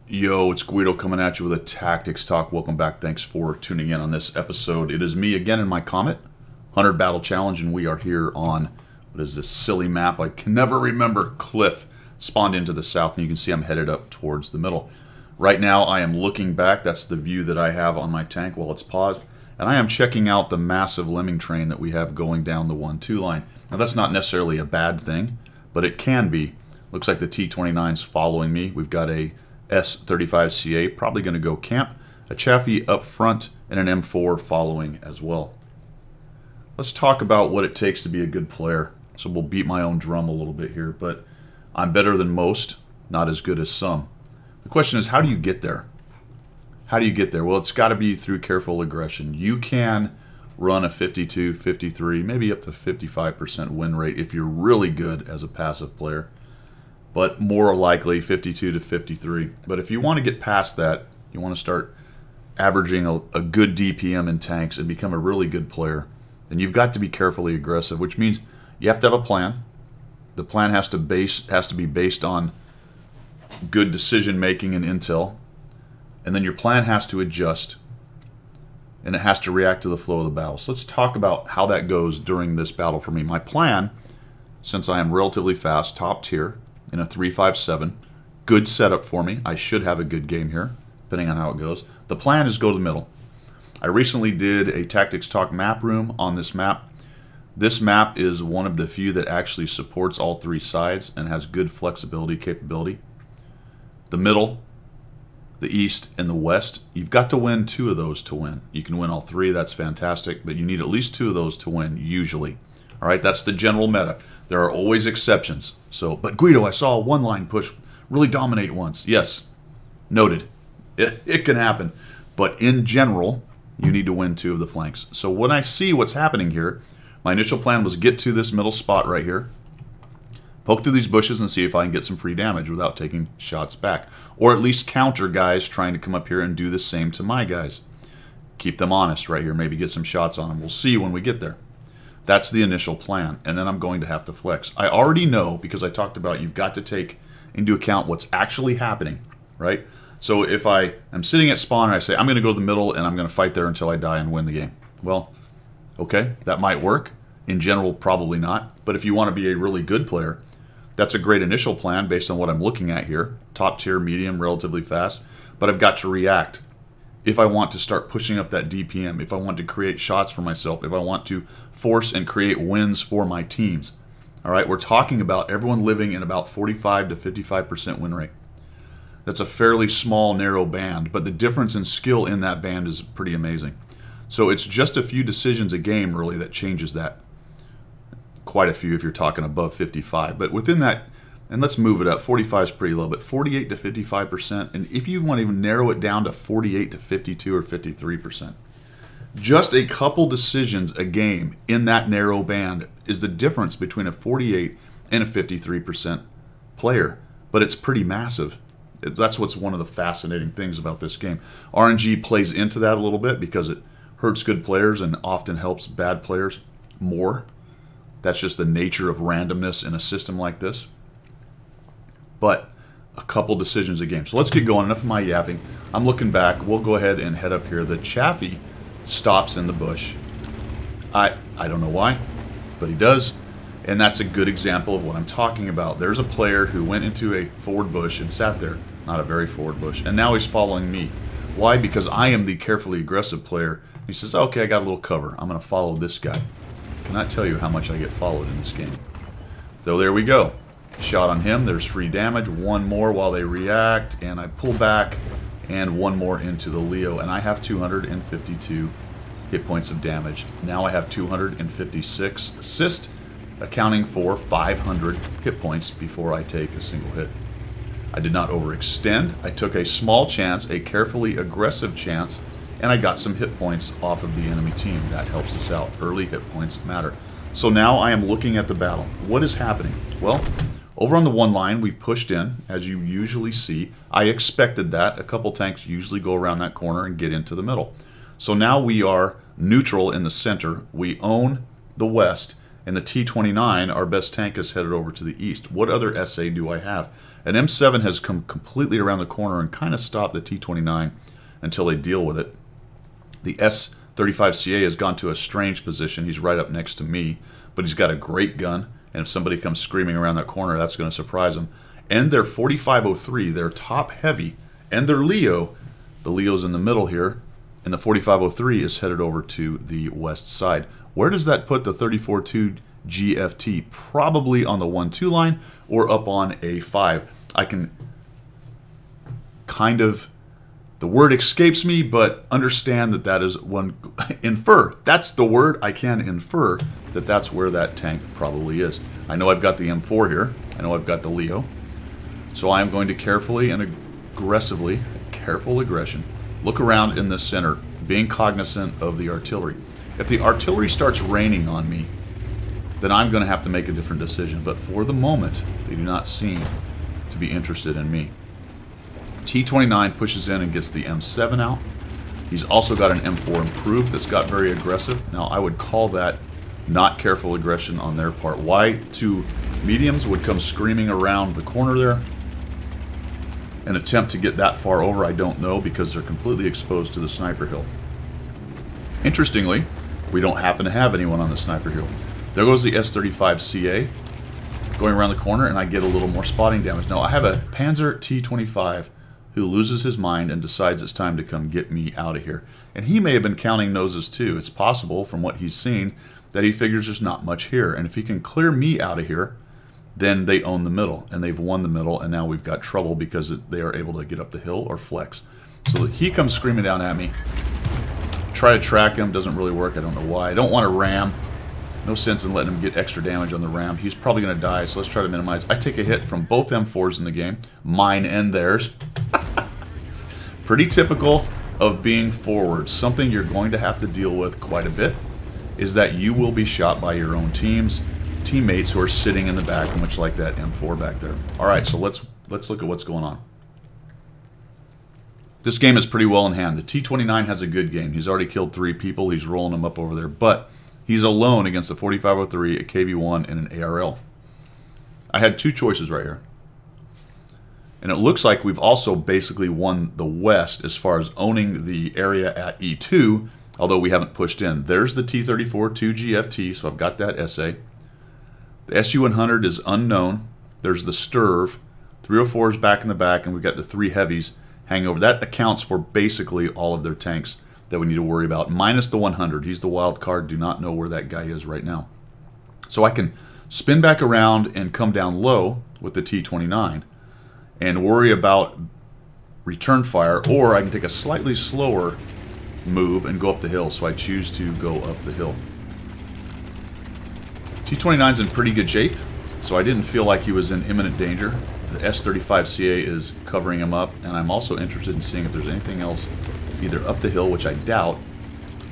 Yo, it's Guido coming at you with a Tactics Talk. Welcome back. Thanks for tuning in on this episode. It is me again in my Comet 100 Battle Challenge, and we are here on, what is this silly map? I can never remember. Cliff spawned into the south, and you can see I'm headed up towards the middle. Right now, I am looking back. That's the view that I have on my tank while it's paused. And I am checking out the massive lemming train that we have going down the 1-2 line. Now, that's not necessarily a bad thing, but it can be. Looks like the T-29's following me. We've got a S-35CA, probably going to go camp, a Chaffee up front, and an M4 following as well. Let's talk about what it takes to be a good player. So we'll beat my own drum a little bit here, but I'm better than most, not as good as some. The question is, how do you get there? How do you get there? Well, it's got to be through careful aggression. You can run a 52, 53, maybe up to 55% win rate if you're really good as a passive player. But more likely 52 to 53. But if you want to get past that, you want to start averaging a good DPM in tanks and become a really good player, then you've got to be carefully aggressive, which means you have to have a plan. The plan has to be based on good decision making and intel, and then your plan has to adjust, and it has to react to the flow of the battle. So let's talk about how that goes during this battle for me. My plan, since I am relatively fast, top tier, in a 3-5-7. Good setup for me. I should have a good game here, depending on how it goes. The plan is go to the middle. I recently did a Tactics Talk map room on this map. This map is one of the few that actually supports all three sides and has good flexibility capability. The middle, the east, and the west, you've got to win 2 of those to win. You can win all 3, that's fantastic, but you need at least 2 of those to win, usually. All right, that's the general meta. There are always exceptions. So, but Guido, I saw a one-line push really dominate once. Yes, noted. It can happen. But in general, you need to win 2 of the flanks. So when I see what's happening here, my initial plan was get to this middle spot right here, poke through these bushes and see if I can get some free damage without taking shots back. Or at least counter guys trying to come up here and do the same to my guys. Keep them honest right here. Maybe get some shots on them. We'll see when we get there. That's the initial plan, and then I'm going to have to flex. I already know, because I talked about you've got to take into account what's actually happening, right? So if I am sitting at spawn and I say, I'm going to go to the middle and I'm going to fight there until I die and win the game. Well, okay, that might work. In general, probably not. But if you want to be a really good player, that's a great initial plan based on what I'm looking at here. Top tier, medium, relatively fast. But I've got to react. If I want to start pushing up that DPM, if I want to create shots for myself, if I want to force and create wins for my teams. All right, we're talking about everyone living in about 45 to 55% win rate. That's a fairly small, narrow band, but the difference in skill in that band is pretty amazing. So it's just a few decisions a game, really, that changes that. Quite a few if you're talking above 55. But within that, and let's move it up. 45 is pretty low, but 48 to 55%. And if you want to even narrow it down to 48 to 52 or 53%, just a couple decisions a game in that narrow band is the difference between a 48 and a 53% player. But it's pretty massive. That's what's one of the fascinating things about this game. RNG plays into that a little bit because it hurts good players and often helps bad players more. That's just the nature of randomness in a system like this. But a couple decisions a game. So let's get going. Enough of my yapping. I'm looking back. We'll go ahead and head up here. The Chaffee stops in the bush. I don't know why, but he does. And that's a good example of what I'm talking about. There's a player who went into a forward bush and sat there. Not a very forward bush. And now he's following me. Why? Because I am the carefully aggressive player. He says, okay, I got a little cover. I'm going to follow this guy. I cannot tell you how much I get followed in this game. So there we go. Shot on him, there's free damage, 1 more while they react, and I pull back, and 1 more into the Leo, and I have 252 hit points of damage. Now I have 256 assist, accounting for 500 hit points before I take a single hit. I did not overextend. I took a small chance, a carefully aggressive chance, and I got some hit points off of the enemy team. That helps us out. Early hit points matter. So now I am looking at the battle. What is happening? Well, over on the 1 line, we've pushed in, as you usually see. I expected that. A couple tanks usually go around that corner and get into the middle. So now we are neutral in the center. We own the west, and the T-29, our best tank, is headed over to the east. What other SA do I have? An M7 has come completely around the corner and kind of stopped the T-29 until they deal with it. The S-35CA has gone to a strange position. He's right up next to me, but he's got a great gun, and if somebody comes screaming around that corner, that's going to surprise them. And their 4503, their top heavy, and their Leo, the Leo's in the middle here, and the 4503 is headed over to the west side. Where does that put the 34-2 GFT? Probably on the 1-2 line or up on A5. I can kind of, the word escapes me, but understand that that is one, infer. That's the word. I can infer that that's where that tank probably is. I know I've got the M4 here. I know I've got the Leo. So I am going to carefully and aggressively, careful aggression, look around in the center, being cognizant of the artillery. If the artillery starts raining on me, then I'm going to have to make a different decision. But for the moment, they do not seem to be interested in me. T-29 pushes in and gets the M7 out. He's also got an M4 improved that's got very aggressive. Now, I would call that not careful aggression on their part. Why two mediums would come screaming around the corner there and attempt to get that far over, I don't know, because they're completely exposed to the sniper hill. Interestingly, we don't happen to have anyone on the sniper hill. There goes the S-35CA going around the corner, and I get a little more spotting damage. Now, I have a Panzer T-25 who loses his mind and decides it's time to come get me out of here. And he may have been counting noses too. It's possible, from what he's seen, that he figures there's not much here. And if he can clear me out of here, then they own the middle, and they've won the middle, and now we've got trouble because they are able to get up the hill or flex. So he comes screaming down at me. Try to track him, doesn't really work. I don't know why. I don't want to ram. No sense in letting him get extra damage on the ram. He's probably going to die, so let's try to minimize. I take a hit from both M4s in the game, mine and theirs. Pretty typical of being forward. Something you're going to have to deal with quite a bit is that you will be shot by your own teammates who are sitting in the back, much like that M4 back there. All right, so let's look at what's going on. This game is pretty well in hand. The T-29 has a good game. He's already killed 3 people. He's rolling them up over there, but he's alone against a 4503, a KV-1, and an ARL. I had 2 choices right here. And it looks like we've also basically won the West as far as owning the area at E2, although we haven't pushed in. There's the T-34-2 GFT, so I've got that SA. The SU-100 is unknown. There's the Sturv. 304 is back in the back, and we've got the 3 heavies hanging over. That accounts for basically all of their tanks that we need to worry about, minus the 100. He's the wild card. Do not know where that guy is right now. So I can spin back around and come down low with the T-29 and worry about return fire, or I can take a slightly slower move and go up the hill. So I choose to go up the hill. T-29's in pretty good shape, so I didn't feel like he was in imminent danger. The S-35CA is covering him up, and I'm also interested in seeing if there's anything else either up the hill, which I doubt,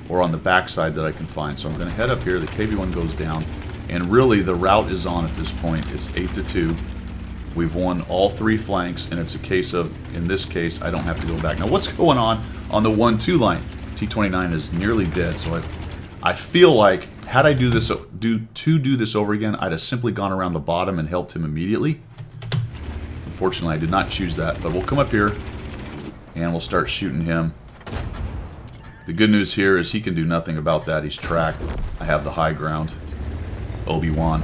or on the backside that I can find. So I'm going to head up here. The KV-1 goes down, and really the route is on at this point. It's 8-2. We've won all 3 flanks, and it's a case of, in this case, I don't have to go back. Now, what's going on the 1-2 line? T-29 is nearly dead, so I feel like had I do this over again, I'd have simply gone around the bottom and helped him immediately. Unfortunately, I did not choose that, but we'll come up here and we'll start shooting him. The good news here is he can do nothing about that. He's tracked. I have the high ground. Obi-Wan.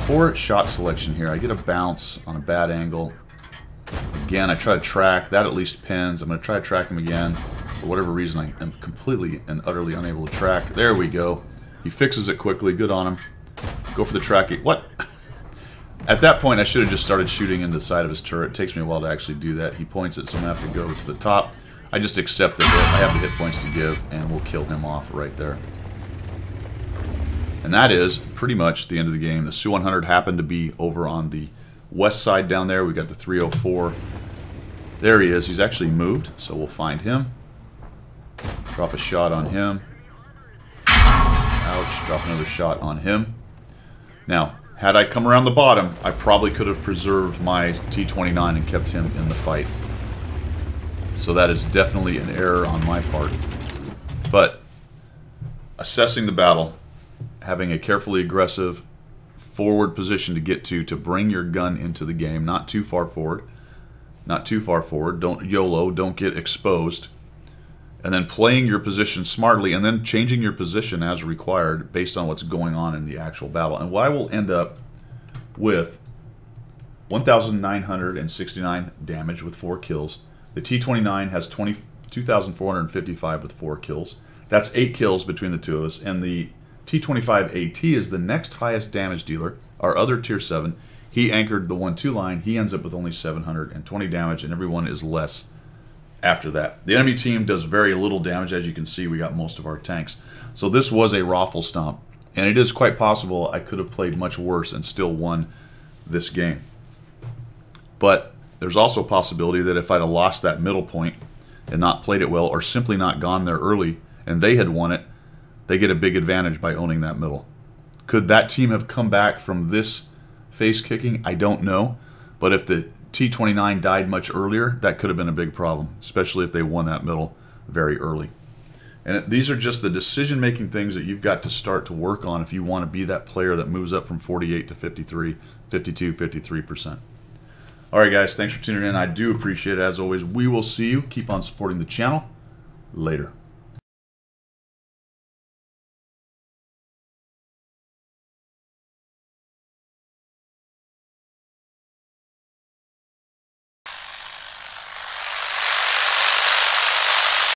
Poor shot selection here. I get a bounce on a bad angle. Again, I try to track. That at least pins. I'm going to try to track him again. For whatever reason, I am completely and utterly unable to track. There we go. He fixes it quickly. Good on him. Go for the tracking. What? At that point, I should have just started shooting in the side of his turret. It takes me a while to actually do that. He points it, so I'm going to have to go to the top. I just accept the hit. I have the hit points to give, and we'll kill him off right there. And that is pretty much the end of the game. The Su-100 happened to be over on the west side down there. We got the 304. There he is. He's actually moved, so we'll find him. Drop a shot on him. Ouch. Drop another shot on him. Now, had I come around the bottom, I probably could have preserved my T-29 and kept him in the fight. So that is definitely an error on my part. But assessing the battle, having a carefully aggressive forward position to get to bring your gun into the game, not too far forward. Not too far forward. Don't YOLO, don't get exposed. And then playing your position smartly and then changing your position as required based on what's going on in the actual battle. And what I will end up with 1,969 damage with 4 kills. The T-29 has 2,455 with 4 kills. That's 8 kills between the two of us. And the T-25AT is the next highest damage dealer, our other Tier 7. He anchored the 1-2 line. He ends up with only 720 damage, and everyone is less after that. The enemy team does very little damage. As you can see, we got most of our tanks. So this was a raffle stomp, and it is quite possible I could have played much worse and still won this game. But there's also a possibility that if I'd have lost that middle point and not played it well, or simply not gone there early, and they had won it, they get a big advantage by owning that middle. Could that team have come back from this face kicking? I don't know. But if the T-29 died much earlier, that could have been a big problem, especially if they won that middle very early. And these are just the decision-making things that you've got to start to work on if you want to be that player that moves up from 48 to 53, 52, 53%. All right, guys, thanks for tuning in. I do appreciate it. As always, we will see you. Keep on supporting the channel. Later.